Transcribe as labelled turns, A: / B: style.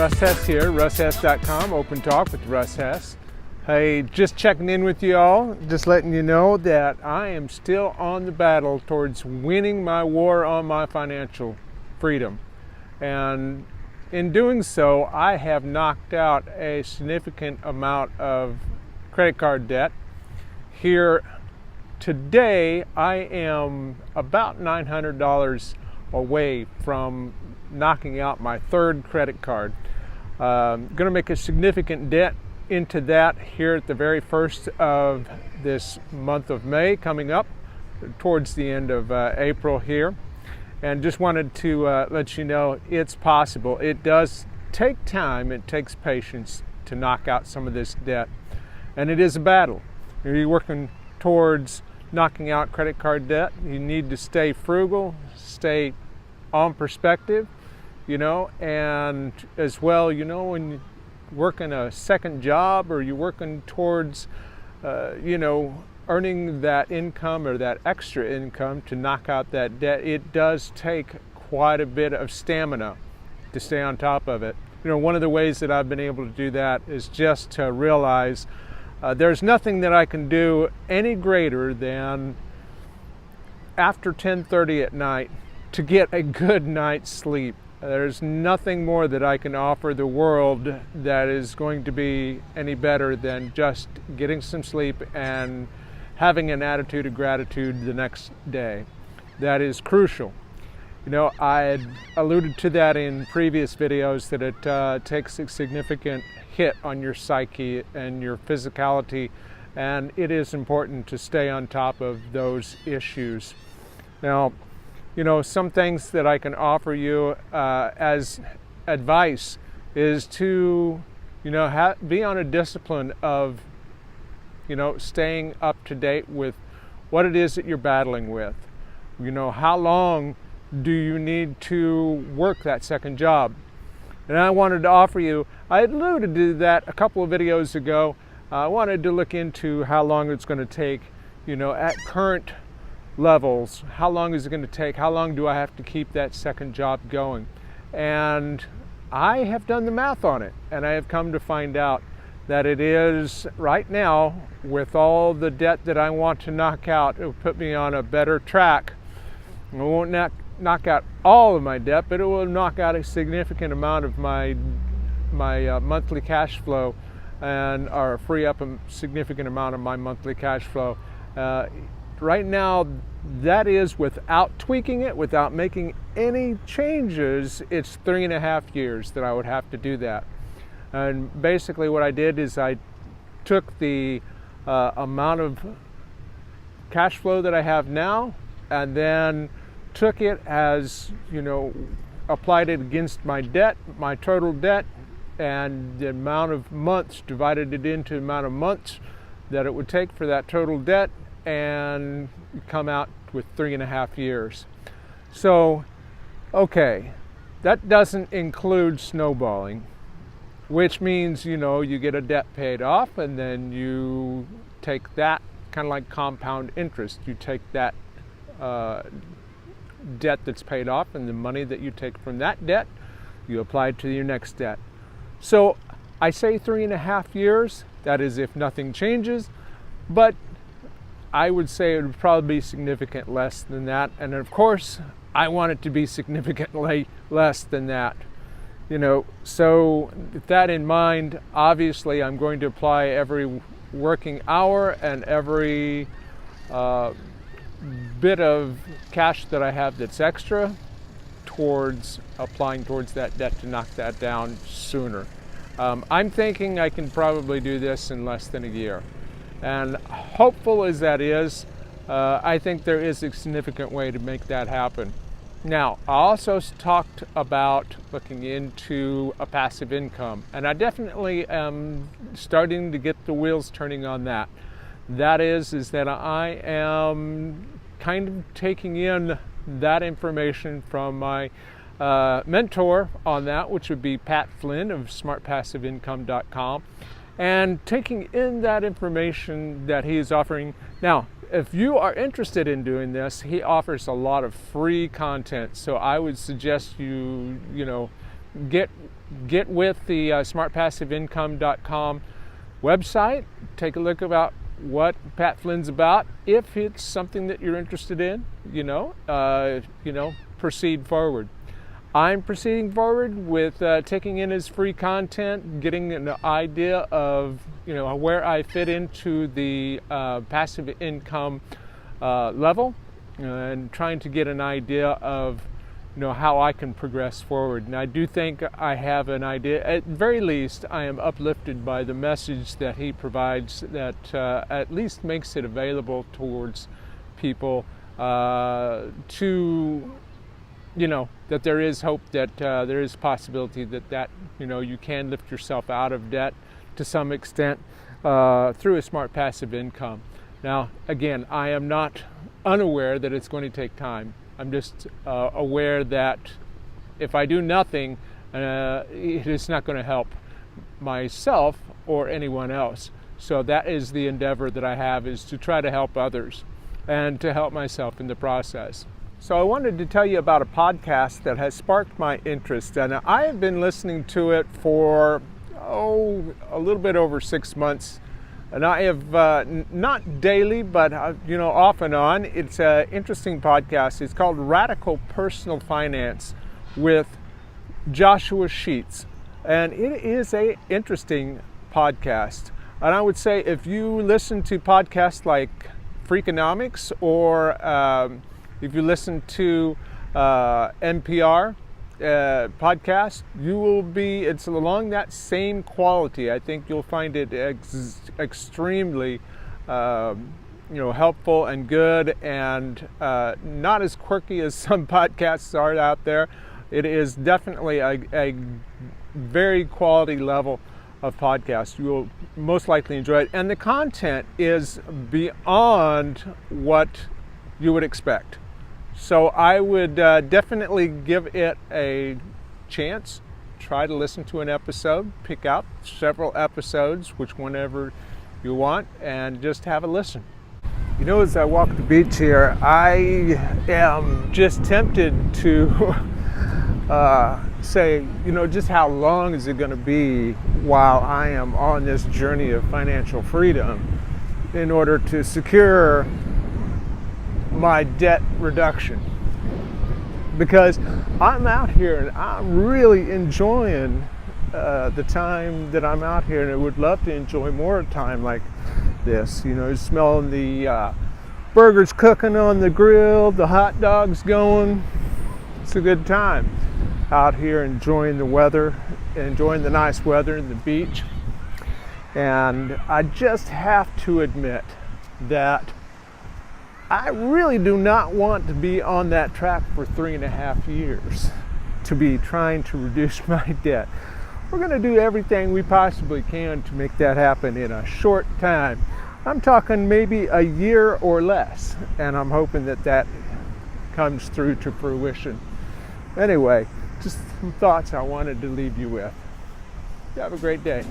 A: Russ Hess here, RussHess.com, Open Talk with Russ Hess. Hey, just checking in with you all, just letting you know that I am still on the battle towards winning my war on my financial freedom. And in doing so, I have knocked out a significant amount of credit card debt. Here today, I am about $900 away from knocking out my third credit card. Going to make a significant dent into that here at the very first of this month of May, coming up towards the end of April here. And just wanted to let you know it's possible. It does take time, it takes patience to knock out some of this debt. And it is a battle. You're working towards knocking out credit card debt. You need to stay frugal, stay on perspective, and as well, when you're working a second job or you're working towards, earning that income or that extra income to knock out that debt, it does take quite a bit of stamina to stay on top of it. One of the ways that I've been able to do that is just to realize there's nothing that I can do any greater than after 10:30 at night to get a good night's sleep. There's nothing more that I can offer the world that is going to be any better than just getting some sleep and having an attitude of gratitude the next day. That is crucial. I had alluded to that in previous videos, that it takes a significant hit on your psyche and your physicality, and it is important to stay on top of those issues. Now, some things that I can offer you as advice is to, be on a discipline of, staying up to date with what it is that you're battling with. How long do you need to work that second job? And I wanted to offer you, I alluded to that a couple of videos ago. I wanted to look into how long it's going to take, at current levels. How long is it going to take? How long do I have to keep that second job going? And I have done the math on it, and I have come to find out that it is right now, with all the debt that I want to knock out, it will put me on a better track. I won't knock out all of my debt, but it will knock out a significant amount of my monthly cash flow, or free up a significant amount of my monthly cash flow. Right now, that is without tweaking it, without making any changes. It's 3.5 years that I would have to do that. And basically what I did is I took the amount of cash flow that I have now, and then took it as, applied it against my debt, my total debt, and the amount of months, divided it into the amount of months that it would take for that total debt, and come out with 3.5 years. So, okay, that doesn't include snowballing, which means, you get a debt paid off, and then you take that, kind of like compound interest. You take that debt that's paid off, and the money that you take from that debt, you apply it to your next debt. So I say 3.5 years, that is if nothing changes, but I would say it would probably be significantly less than that. And of course, I want it to be significantly less than that. So with that in mind, obviously I'm going to apply every working hour and every bit of cash that I have that's extra towards applying towards that debt to knock that down sooner. I'm thinking I can probably do this in less than a year. And hopeful as that is, I think there is a significant way to make that happen. Now, I also talked about looking into a passive income, and I definitely am starting to get the wheels turning on that. That is that I am kind of taking in that information from my mentor on that, which would be Pat Flynn of smartpassiveincome.com, and taking in that information that he is offering. Now, if you are interested in doing this, he offers a lot of free content, so I would suggest you get get with the smartpassiveincome.com website. Take a look about what Pat Flynn's about. If it's something that you're interested in, proceed forward. I'm proceeding forward with taking in his free content, getting an idea of where I fit into the passive income level, and trying to get an idea of how I can progress forward. And I do think I have an idea. At very least, I am uplifted by the message that he provides that at least makes it available towards people that there is hope, that there is possibility that you can lift yourself out of debt to some extent through a smart passive income. Now, again, I am not unaware that it's going to take time. I'm just aware that if I do nothing, it is not going to help myself or anyone else. So that is the endeavor that I have, is to try to help others and to help myself in the process. So I wanted to tell you about a podcast that has sparked my interest, and I have been listening to it for a little bit over 6 months. And I have, not daily, but off and on. It's an interesting podcast. It's called Radical Personal Finance with Joshua Sheets. And it is an interesting podcast. And I would say if you listen to podcasts like Freakonomics, or if you listen to NPR podcast, it's along that same quality. I think you'll find it extremely helpful and good, and not as quirky as some podcasts are out there. It is definitely a very quality level of podcast. You will most likely enjoy it, and the content is beyond what you would expect. So I would definitely give it a chance. Try to listen to an episode, pick out several episodes, whenever you want, and just have a listen. As I walk the beach here, I am just tempted to say, just how long is it going to be while I am on this journey of financial freedom in order to secure my debt reduction? Because I'm out here and I'm really enjoying the time that I'm out here, and I would love to enjoy more time like this. Smelling the burgers cooking on the grill, the hot dogs going. It's a good time out here, enjoying the weather, enjoying the nice weather and the beach. And I just have to admit that I really do not want to be on that track for 3.5 years to be trying to reduce my debt. We're going to do everything we possibly can to make that happen in a short time. I'm talking maybe a year or less, and I'm hoping that comes through to fruition. Anyway, just some thoughts I wanted to leave you with. Have a great day.